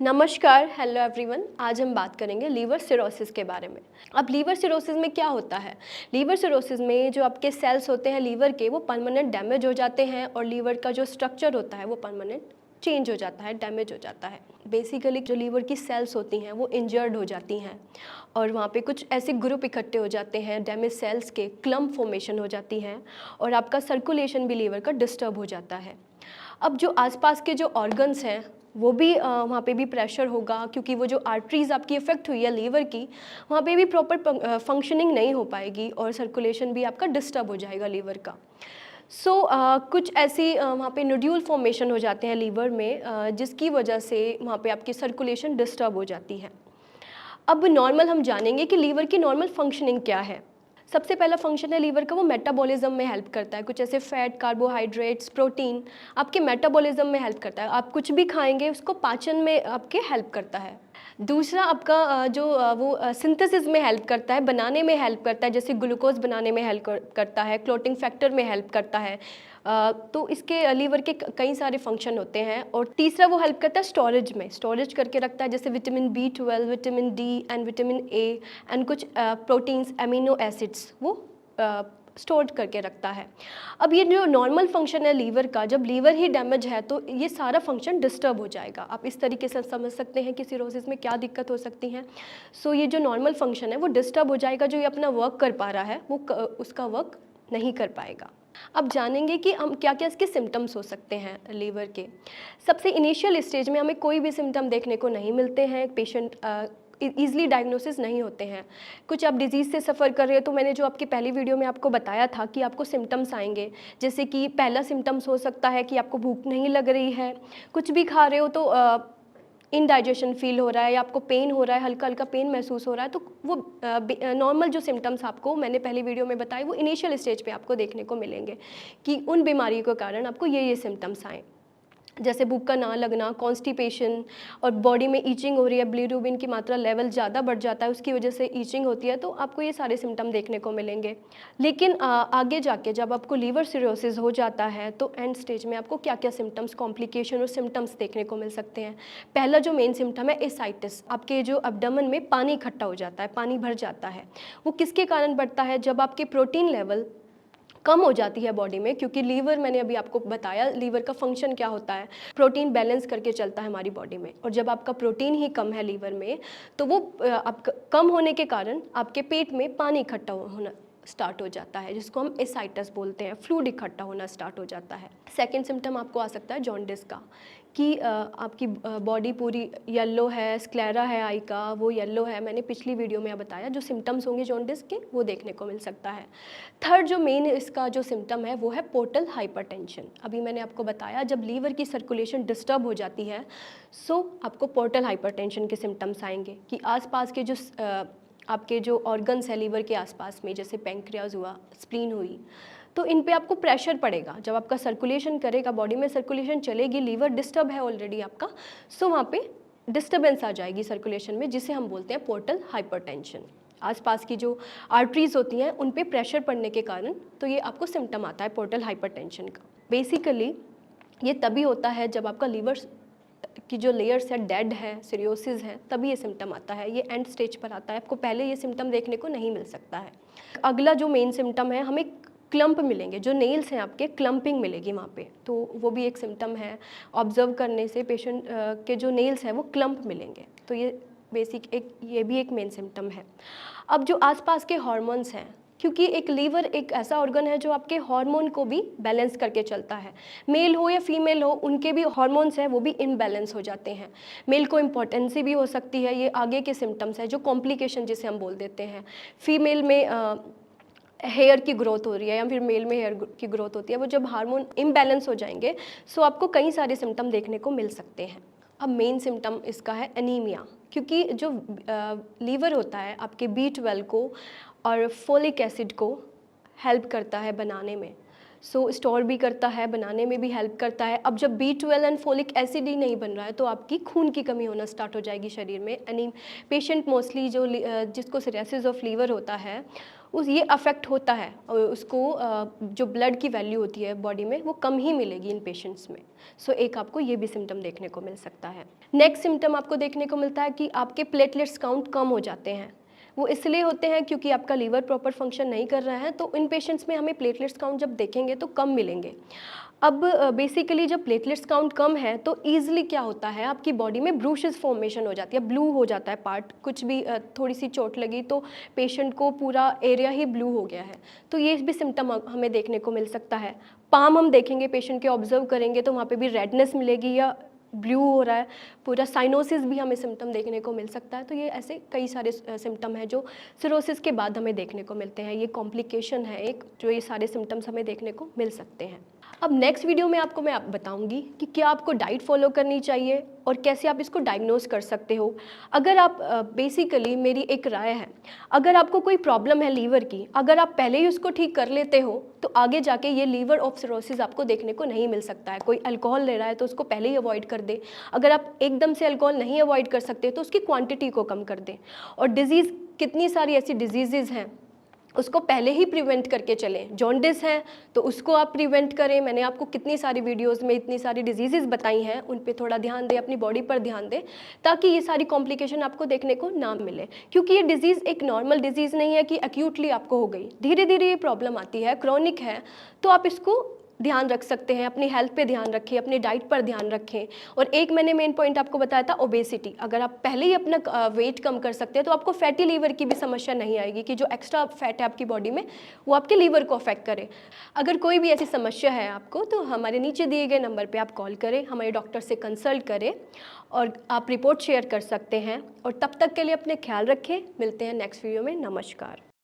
नमस्कार, hello everyone. आज हम बात करेंगे लीवर सिरोसिस के बारे में। अब लीवर सिरोसिस में क्या होता है? लीवर सिरोसिस में जो आपके सेल्स होते हैं लीवर के, वो परमानेंट डैमेज हो जाते हैं और लीवर का जो स्ट्रक्चर होता है वो परमानेंट चेंज हो जाता है, डैमेज हो जाता है। बेसिकली जो लीवर की सेल्स होती हैं वो इंजर्ड हो जाती हैं और वहाँ पे कुछ ऐसे ग्रुप इकट्ठे हो जाते हैं, डैमेज सेल्स के क्लम्प फॉर्मेशन हो जाती हैं और आपका सर्कुलेशन भी लीवर का डिस्टर्ब हो जाता है। अब जो आसपास के जो ऑर्गन्स हैं वो भी वहाँ पे भी प्रेशर होगा, क्योंकि वो जो आर्टरीज आपकी इफेक्ट हुई है लीवर की, वहाँ पे भी प्रॉपर फंक्शनिंग नहीं हो पाएगी और सर्कुलेशन भी आपका डिस्टर्ब हो जाएगा लीवर का। कुछ ऐसी वहाँ पे नोड्यूल फॉर्मेशन हो जाते हैं लीवर में, जिसकी वजह से वहाँ पे आपकी सर्कुलेशन डिस्टर्ब हो जाती है। अब नॉर्मल हम जानेंगे कि लीवर की नॉर्मल फंक्शनिंग क्या है। सबसे पहला फंक्शन है लीवर का, वो मेटाबॉलिज्म में हेल्प करता है। कुछ ऐसे फैट, कार्बोहाइड्रेट्स, प्रोटीन आपके मेटाबॉलिज्म में हेल्प करता है। आप कुछ भी खाएंगे उसको पाचन में आपके हेल्प करता है। दूसरा आपका वो सिंथेसिस में हेल्प करता है, बनाने में हेल्प करता है, जैसे ग्लूकोज बनाने में हेल्प करता है, क्लोटिंग फैक्टर में हेल्प करता है। तो इसके लीवर के कई सारे फंक्शन होते हैं। और तीसरा वो हेल्प करता है स्टोरेज में, स्टोरेज करके रखता है, जैसे vitamin B12, vitamin D and vitamin A and कुछ प्रोटीन्स, अमीनो एसिड्स वो स्टोर करके रखता है। अब ये जो नॉर्मल फंक्शन है लीवर का, जब लीवर ही डैमेज है तो ये सारा फंक्शन डिस्टर्ब हो जाएगा। आप इस तरीके से समझ सकते हैं कि सिरोसिस में क्या दिक्कत हो सकती है। ये जो नॉर्मल फंक्शन है वो डिस्टर्ब हो जाएगा। जो ये अपना वर्क कर पा रहा है वो उसका वर्क नहीं कर पाएगा। अब जानेंगे कि हम क्या क्या इसके सिम्टम्स हो सकते हैं लीवर के। सबसे इनिशियल स्टेज में हमें कोई भी सिम्टम देखने को नहीं मिलते हैं, पेशेंट ईजिली डायग्नोसिस नहीं होते हैं। कुछ आप डिजीज़ से सफ़र कर रहे हो तो मैंने जो आपकी पहली वीडियो में आपको बताया था कि आपको सिम्टम्स आएंगे, जैसे कि पहला सिम्टम्स हो सकता है कि आपको भूख नहीं लग रही है, कुछ भी खा रहे हो तो इनडाइजेशन फील हो रहा है या आपको पेन हो रहा है, हल्का हल्का पेन महसूस हो रहा है। तो वो नॉर्मल जो सिम्टम्स आपको मैंने पहली वीडियो में बताए वो इनिशियल स्टेज पे आपको देखने को मिलेंगे कि उन बीमारियों के कारण आपको ये सिम्टम्स आए, जैसे भूख का ना लगना, कॉन्स्टिपेशन और बॉडी में ईचिंग हो रही है, बिलीरुबिन की मात्रा लेवल ज़्यादा बढ़ जाता है, उसकी वजह से ईचिंग होती है। तो आपको ये सारे सिम्टम देखने को मिलेंगे। लेकिन आगे जाके जब आपको लीवर सिरोसिस हो जाता है तो एंड स्टेज में आपको क्या क्या सिम्टम्स, कॉम्प्लिकेशन और सिम्टम्स देखने को मिल सकते हैं। पहला जो मेन सिम्टम है एसाइटिस, आपके जो एब्डोमेन में पानी इकट्ठा हो जाता है, पानी भर जाता है। वो किसके कारण बढ़ता है? जब आपके प्रोटीन लेवल कम हो जाती है बॉडी में, क्योंकि लीवर, मैंने अभी आपको बताया लीवर का फंक्शन क्या होता है, प्रोटीन बैलेंस करके चलता है हमारी बॉडी में। और जब आपका प्रोटीन ही कम है लीवर में तो वो आपका कम होने के कारण आपके पेट में पानी इकट्ठा होना स्टार्ट हो जाता है, जिसको हम एसाइटस बोलते हैं। फ्लूइड इकट्ठा होना स्टार्ट हो जाता है। सेकेंड सिम्टम आपको आ सकता है जॉन्डिस का, कि आपकी बॉडी पूरी येलो है, स्क्लेरा है आई का, वो येलो है। मैंने पिछली वीडियो में बताया जो सिम्टम्स होंगे जॉन्डिस के वो देखने को मिल सकता है। थर्ड जो मेन इसका जो सिम्टम है वो है पोर्टल हाइपरटेंशन। अभी मैंने आपको बताया जब लीवर की सर्कुलेशन डिस्टर्ब हो जाती है आपको पोर्टल हाइपरटेंशन के सिम्टम्स आएंगे कि आसपास के जो आपके जो ऑर्गन्स है लीवर के आसपास में, जैसे पैंक्रियाज हुआ, स्प्लीन हुई, तो इन पे आपको प्रेशर पड़ेगा। जब आपका सर्कुलेशन करेगा, बॉडी में सर्कुलेशन चलेगी, लीवर डिस्टर्ब है ऑलरेडी आपका, वहाँ पे डिस्टर्बेंस आ जाएगी सर्कुलेशन में, जिसे हम बोलते हैं पोर्टल हाइपरटेंशन। आसपास की जो आर्टरीज होती हैं उन पे प्रेशर पड़ने के कारण तो ये आपको सिम्टम आता है पोर्टल हाइपरटेंशन का। बेसिकली ये तभी होता है जब आपका लीवर की जो लेयर्स है डेड है, सिरोसिस है, तभी ये सिम्टम आता है। ये एंड स्टेज पर आता है, आपको पहले ये सिम्टम देखने को नहीं मिल सकता है। अगला जो मेन सिम्टम है, हमें क्लम्प मिलेंगे, जो नेल्स हैं आपके, क्लम्पिंग मिलेगी वहाँ पे, तो वो भी एक सिम्टम है। ऑब्जर्व करने से पेशेंट के जो नेल्स हैं वो क्लम्प मिलेंगे, तो ये ये भी एक मेन सिम्टम है। अब जो आसपास के हार्मोन्स हैं, क्योंकि एक लीवर एक ऐसा ऑर्गन है जो आपके हार्मोन को भी बैलेंस करके चलता है। मेल हो या फीमेल हो, उनके भी हार्मोन्स हैं वो भी इम्बैलेंस हो जाते हैं। मेल को इम्पोर्टेंसी भी हो सकती है, ये आगे के सिम्टम्स है जो कॉम्प्लिकेशन जिसे हम बोल देते हैं। फीमेल में हेयर की ग्रोथ हो रही है या फिर मेल में हेयर की ग्रोथ होती है, वो जब हार्मोन इम्बैलेंस हो जाएंगे आपको कई सारे सिम्टम देखने को मिल सकते हैं। अब मेन सिम्टम इसका है एनीमिया, क्योंकि जो लीवर होता है आपके B12 को और फोलिक एसिड को हेल्प करता है बनाने में। सो स्टोर भी करता है, बनाने में भी हेल्प करता है। अब जब B12 एंड फोलिक एसिड ही नहीं बन रहा है तो आपकी खून की कमी होना स्टार्ट हो जाएगी शरीर में। यानी पेशेंट मोस्टली जो जिसको सिरोसिस ऑफ लीवर होता है उस ये अफेक्ट होता है और उसको जो ब्लड की वैल्यू होती है बॉडी में वो कम ही मिलेगी इन पेशेंट्स में। सो एक आपको ये भी सिम्टम देखने को मिल सकता है। नेक्स्ट सिम्टम आपको देखने को मिलता है कि आपके प्लेटलेट्स काउंट कम हो जाते हैं। वो इसलिए होते हैं क्योंकि आपका लीवर प्रॉपर फंक्शन नहीं कर रहा है, तो इन पेशेंट्स में हमें प्लेटलेट्स काउंट जब देखेंगे तो कम मिलेंगे। अब बेसिकली जब प्लेटलेट्स काउंट कम है तो ईजिली क्या होता है, आपकी बॉडी में ब्रूशेस फॉर्मेशन हो जाती है, ब्लू हो जाता है पार्ट। कुछ भी थोड़ी सी चोट लगी तो पेशेंट को पूरा एरिया ही ब्लू हो गया है, तो ये भी सिम्टम हमें देखने को मिल सकता है। पाम हम देखेंगे पेशेंट के, ऑब्जर्व करेंगे तो वहाँ पे भी रेडनेस मिलेगी या ब्लू हो रहा है, पूरा साइनोसिस भी हमें सिम्टम देखने को मिल सकता है। तो ये ऐसे कई सारे सिम्टम हैं जो सिरोसिस के बाद हमें देखने को मिलते हैं। ये कॉम्प्लिकेशन है एक, जो ये सारे सिम्टम्स हमें देखने को मिल सकते हैं। अब नेक्स्ट वीडियो में आपको मैं बताऊंगी कि क्या आपको डाइट फॉलो करनी चाहिए और कैसे आप इसको डायग्नोज कर सकते हो। अगर आप बेसिकली मेरी एक राय है, अगर आपको कोई प्रॉब्लम है लीवर की, अगर आप पहले ही उसको ठीक कर लेते हो तो आगे जाके ये लीवर ऑफ सिरोसिस आपको देखने को नहीं मिल सकता है। कोई अल्कोहल ले रहा है तो उसको पहले ही अवॉइड कर दे। अगर आप एकदम से अल्कोहल नहीं अवॉइड कर सकते तो उसकी क्वांटिटी को कम कर दें। और डिजीज़, कितनी सारी ऐसी डिजीज़ेज़ हैं उसको पहले ही प्रिवेंट करके चलें। जॉन्डिस है तो उसको आप प्रिवेंट करें। मैंने आपको कितनी सारी वीडियोस में इतनी सारी डिजीज़ेज़ बताई हैं, उन पे थोड़ा ध्यान दें, अपनी बॉडी पर ध्यान दें, ताकि ये सारी कॉम्प्लिकेशन आपको देखने को ना मिले। क्योंकि ये डिजीज़ एक नॉर्मल डिजीज़ नहीं है कि एक्यूटली आपको हो गई, धीरे धीरे ये प्रॉब्लम आती है, क्रॉनिक है। तो आप इसको ध्यान रख सकते हैं, अपनी हेल्थ पे ध्यान रखें, अपनी डाइट पर ध्यान रखें। और एक मैंने मेन पॉइंट आपको बताया था, ओबेसिटी। अगर आप पहले ही अपना वेट कम कर सकते हैं तो आपको फैटी लीवर की भी समस्या नहीं आएगी कि जो एक्स्ट्रा फैट है आपकी बॉडी में वो आपके लीवर को अफेक्ट करे। अगर कोई भी ऐसी समस्या है आपको तो हमारे नीचे दिए गए नंबर पर आप कॉल करें, हमारे डॉक्टर से कंसल्ट करें और आप रिपोर्ट शेयर कर सकते हैं। और तब तक के लिए अपने ख्याल रखें। मिलते हैं नेक्स्ट वीडियो में। नमस्कार।